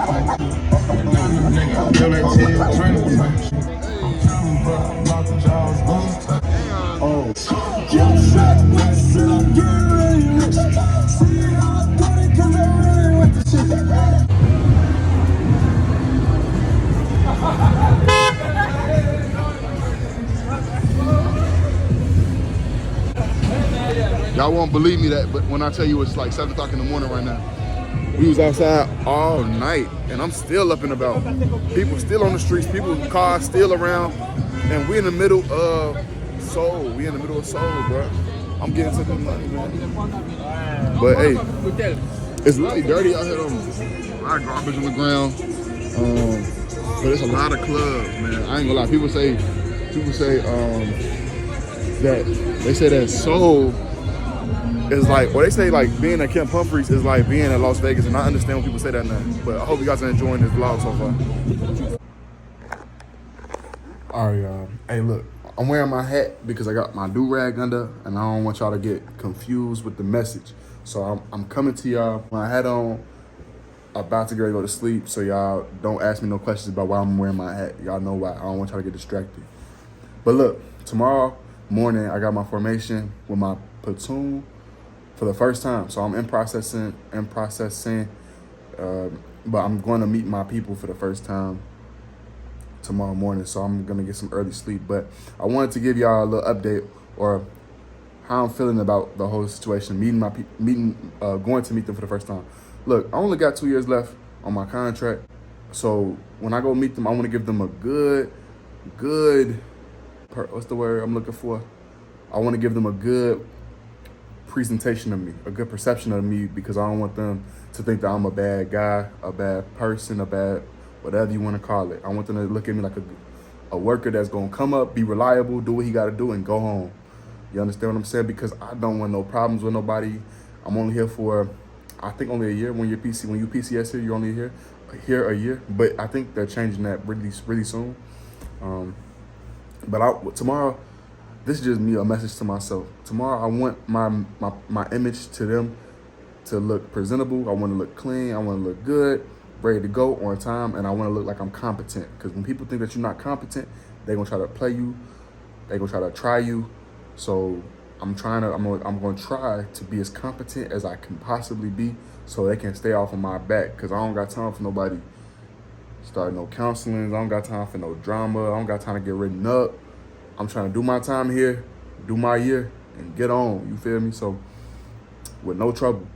Oh. Y'all won't believe me that, but when I tell you it's like 7 o'clock in the morning right now. We was outside all night, and I'm still up and about. People still on the streets, people, cars still around, and we in the middle of Seoul. We in the middle of Seoul, bro. I'm getting to the money, man. But hey, it's really dirty out here. A lot of garbage on the ground. But it's a lot of clubs, man. I ain't gonna lie. People say that Seoul is like, or they say like being at Camp Humphreys is like being at Las Vegas, and I understand when people say that now. But I hope you guys are enjoying this vlog so far. All right, y'all. Hey, look, I'm wearing my hat because I got my do-rag under, and I don't want y'all to get confused with the message. So I'm coming to y'all with my hat on, about to go to sleep. So y'all don't ask me no questions about why I'm wearing my hat. Y'all know why. I don't want y'all to get distracted. But look, tomorrow morning I got my formation with my platoon for the first time. So I'm in processing, but I'm going to meet my people for the first time tomorrow morning. So I'm going to get some early sleep. But I wanted to give y'all a little update or how I'm feeling about the whole situation, going to meet them for the first time. Look, I only got 2 years left on my contract. So when I go meet them, I want to give them a what's the word I'm looking for? I want to give them a good presentation of me, a good perception of me, because I don't want them to think that I'm a bad guy, a bad person, a bad whatever you want to call it. I want them to look at me like a worker that's going to come up, be reliable, do what he got to do, and go home. You understand what I'm saying? Because I don't want no problems with nobody. I'm only here for, I think, only a year. When you PCS here, you're only here a year. But I think they're changing that really soon. But tomorrow, this is just me, a message to myself. Tomorrow, I want my image to them to look presentable. I want to look clean. I want to look good, ready to go, on time, and I want to look like I'm competent. Because when people think that you're not competent, they're gonna try to play you. They're gonna try to try you. So I'm gonna try to be as competent as I can possibly be, so they can stay off of my back. Because I don't got time for nobody starting no counseling. I don't got time for no drama. I don't got time to get written up. I'm trying to do my time here, do my year, and get on. You feel me? So with no trouble.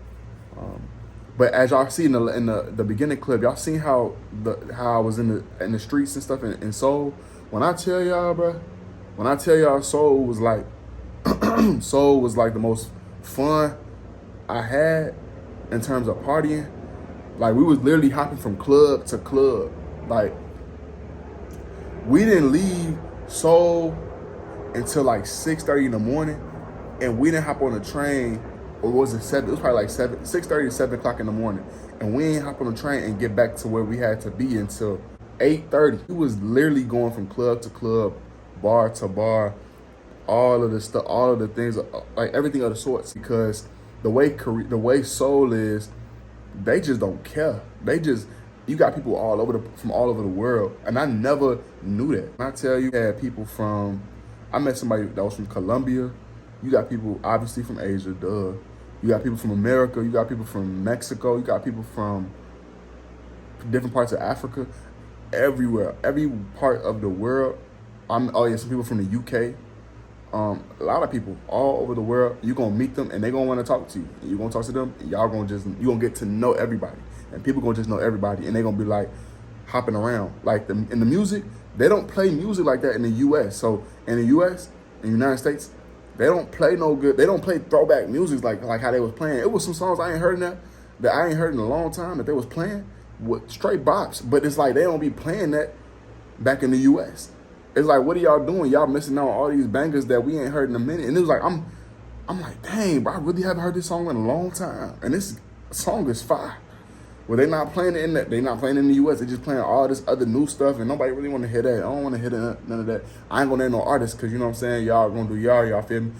But as y'all see in the beginning clip, y'all seen how I was in the streets and stuff in Seoul. When I tell y'all, bro, Seoul was like the most fun I had in terms of partying. Like, we was literally hopping from club to club. Like, we didn't leave Seoul until like 6:30 in the morning, and we didn't hop on the train, or was it 7? It was probably like 6:30 to 7 o'clock in the morning, and we ain't hop on the train and get back to where we had to be until 8:30. We was literally going from club to club, bar to bar, all of the stuff, all of the things, like everything of the sorts. Because the way Seoul is, they just don't care. You got people from all over the world, and I never knew that. When I tell you, I met somebody that was from Colombia. You got people obviously from Asia, duh. You got people from America. You got people from Mexico. You got people from different parts of Africa. Everywhere, every part of the world. Some people from the UK. A lot of people all over the world. You're gonna meet them, and they're gonna want to talk to you. And you're gonna talk to them, and you gonna get to know everybody. And people gonna just know everybody, and they're gonna be like hopping around. Like in the music, they don't play music like that in the US. So in the US, in the United States, they don't play throwback music like how they was playing. It was some songs I ain't heard that I ain't heard in a long time that they was playing with straight bops. But it's like they don't be playing that back in the US. It's like, what are y'all doing? Y'all missing out on all these bangers that we ain't heard in a minute. And it was like, I'm like, dang, bro, I really haven't heard this song in a long time. And this song is fire. Well, they're not playing it in the US. They're just playing all this other new stuff, and nobody really want to hear that. I don't want to hear none of that. I ain't gonna name no artists, because you know what I'm saying. Y'all gonna do y'all feel me?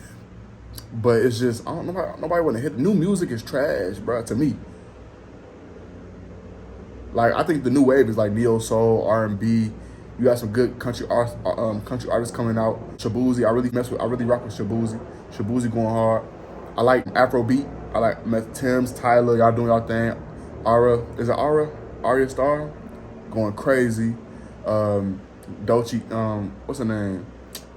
But it's just, nobody want to hear. New music is trash, bro. To me, Like I think the new wave is like neo soul, R&B. You got some good country artists coming out. Shabuzi, I really rock with Shabuzi. Shabuzi going hard. I like Afrobeat. I like Tim's, Tyler. Y'all doing y'all thing. Aura, is it Aura? Arya Star, going crazy. Dolce, what's her name?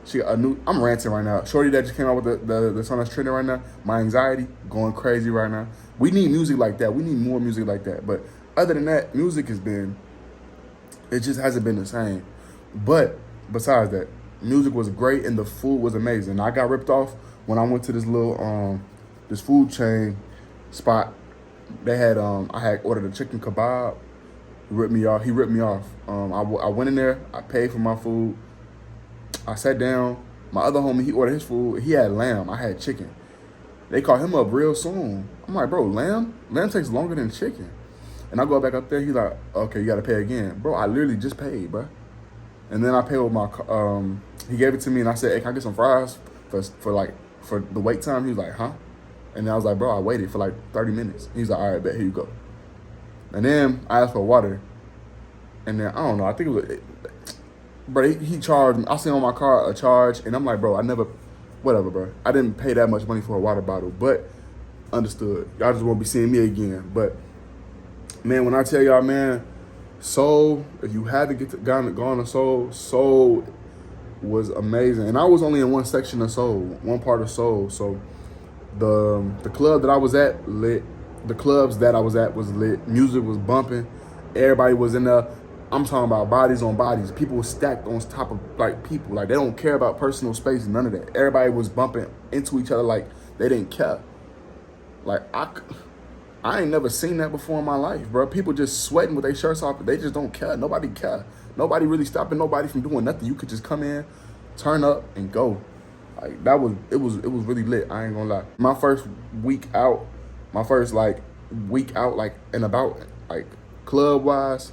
She got a new. I'm ranting right now. Shorty that just came out with the song that's trending right now. My Anxiety, going crazy right now. We need music like that. We need more music like that. But other than that, music it just hasn't been the same. But besides that, music was great and the food was amazing. I got ripped off when I went to this food chain spot. They had I had ordered a chicken kebab. He ripped me off. I went in there. I paid for my food. I sat down. My other homie, he ordered his food. He had lamb. I had chicken. They called him up real soon. I'm like, bro, lamb takes longer than chicken. And I go back up there. He's like, okay, you got to pay again. Bro, I literally just paid, bro. And then I paid with my, he gave it to me and I said, hey, can I get some fries for the wait time? He was like, huh? And then I was like, bro, I waited for like 30 minutes. He's like, all right, bet, here you go. And then I asked for water. And then, I don't know, I think it was, bro, he charged me. I seen on my car a charge. And I'm like, bro, whatever, bro. I didn't pay that much money for a water bottle, but understood. Y'all just won't be seeing me again. But, man, when I tell y'all, man, Seoul, if you haven't gone to Seoul was amazing. And I was only in one section of Seoul, one part of Seoul. So the club that I was at lit. The clubs that I was at was lit. Music was bumping. Everybody was in there. I'm talking about bodies on bodies. People were stacked on top of like people. Like they don't care about personal space, none of that. Everybody was bumping into each other like they didn't care. Like I ain't never seen that before in my life, bro. People just sweating with their shirts off. They just don't care. Nobody care. Nobody really stopping nobody from doing nothing. You could just come in, turn up, and go. Like it was really lit. I ain't gonna lie. My first week out, like and about like club wise,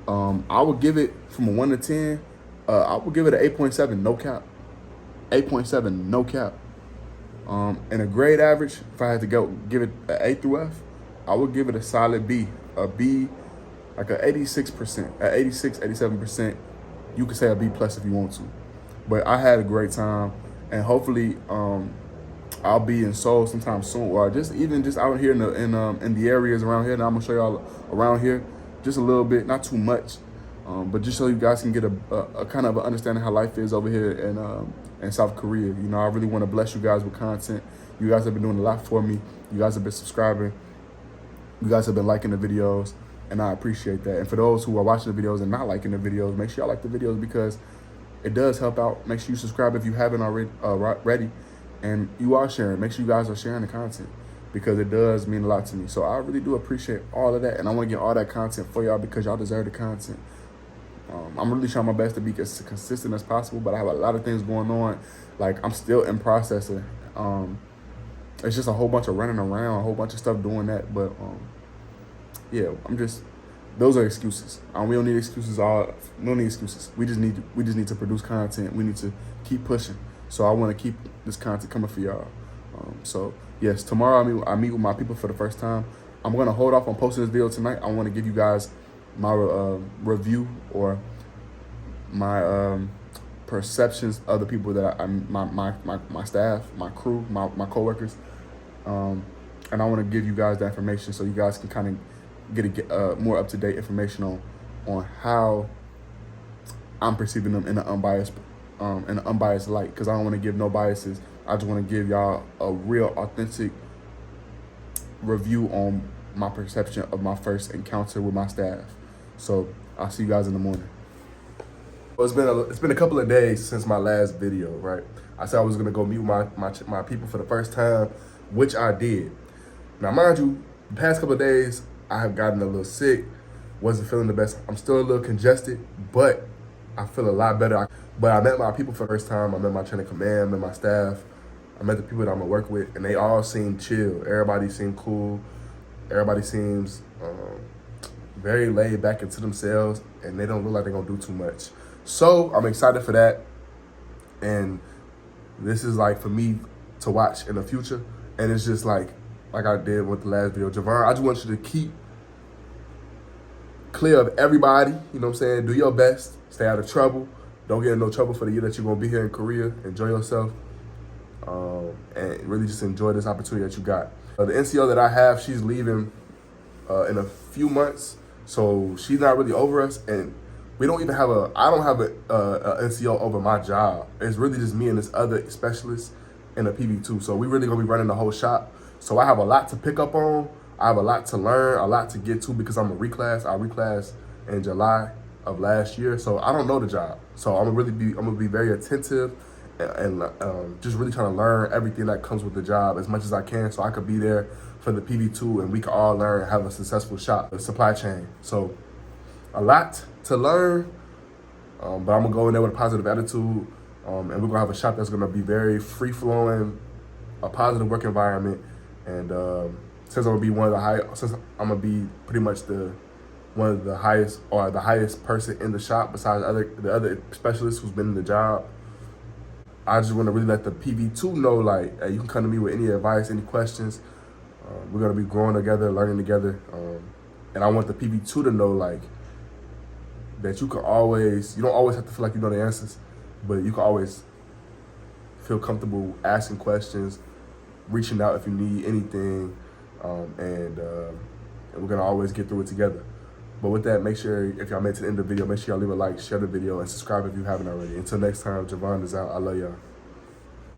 I would give it from a 1 to 10. I would give it an 8.7, no cap. 8.7, no cap. And a grade average, if I had to give it an A through F, I would give it a solid B. A B, like a 86%, at 86, 87%. You could say a B plus if you want to. But I had a great time, and hopefully I'll be in Seoul sometime soon, or just out here in the areas around here. Now I'm gonna show y'all around here just a little bit, not too much, but just so you guys can get a kind of an understanding how life is over here in South Korea. You know, I really want to bless you guys with content. You guys have been doing a lot for me. You guys have been subscribing. You guys have been liking the videos, and I appreciate that. And for those who are watching the videos and not liking the videos, make sure y'all like the videos because it does help out. Make sure you subscribe if you haven't already, and you are sharing. Make sure you guys are sharing the content because it does mean a lot to me. So I really do appreciate all of that, and I want to get all that content for y'all because y'all deserve the content. I'm really trying my best to be as consistent as possible, but I have a lot of things going on. Like I'm still in processing. It's just a whole bunch of running around, a whole bunch of stuff doing that. But yeah, those are excuses. We don't need excuses. We don't need excuses. We just need to produce content. We need to keep pushing. So I want to keep this content coming for y'all. So yes, tomorrow I meet with my people for the first time. I'm gonna hold off on posting this video tonight. I want to give you guys my review or my perceptions of the people that my staff, my crew, my coworkers, and I want to give you guys that information so you guys can kind of get more up-to-date information on how I'm perceiving them in an unbiased light, because I don't want to give no biases. I just want to give y'all a real authentic review on my perception of my first encounter with my staff. So I'll see you guys in the morning. Well, it's been a couple of days since my last video, right? I said I was gonna go meet with my people for the first time, which I did. Now, mind you, the past couple of days I have gotten a little sick, wasn't feeling the best. I'm still a little congested, but I feel a lot better. But I met my people for the first time. I met my chain of command, I met my staff, I met the people that I'm gonna work with, and they all seem chill. Everybody seemed cool. Everybody seems very laid back into themselves, and they don't look like they're gonna do too much. So I'm excited for that, and this is like for me to watch in the future. And it's just like I did with the last video, Issjivan, I just want you to keep clear of everybody. You know what I'm saying? Do your best. Stay out of trouble. Don't get in no trouble for the year that you're going to be here in Korea. Enjoy yourself. And really just enjoy this opportunity that you got. The NCO that I have, she's leaving in a few months. So she's not really over us. And we don't even have I don't have a NCO over my job. It's really just me and this other specialist in a PV2. So we really going to be running the whole shop. So I have a lot to pick up on. I have a lot to learn, a lot to get to because I'm a reclass. I reclassed in July of last year. So I don't know the job. So I'm gonna be very attentive and just really trying to learn everything that comes with the job as much as I can so I could be there for the PV2 and we can all learn and have a successful shop, the supply chain. So a lot to learn, but I'm gonna go in there with a positive attitude, and we're gonna have a shop that's gonna be very free-flowing, a positive work environment, and since I'm gonna be pretty much one of the highest or the highest person in the shop besides the other specialists who's been in the job, I just want to really let the PV2 know, like, hey, you can come to me with any advice, any questions. We're gonna be growing together, learning together, and I want the PV2 to know, like, that you don't always have to feel like you know the answers, but you can always feel comfortable asking questions, reaching out if you need anything, and we're gonna always get through it together. But with that, make sure if y'all made it to the end of the video, make sure y'all leave a like, share the video, and subscribe if you haven't already. Until next time, Issjivan is out. I love y'all.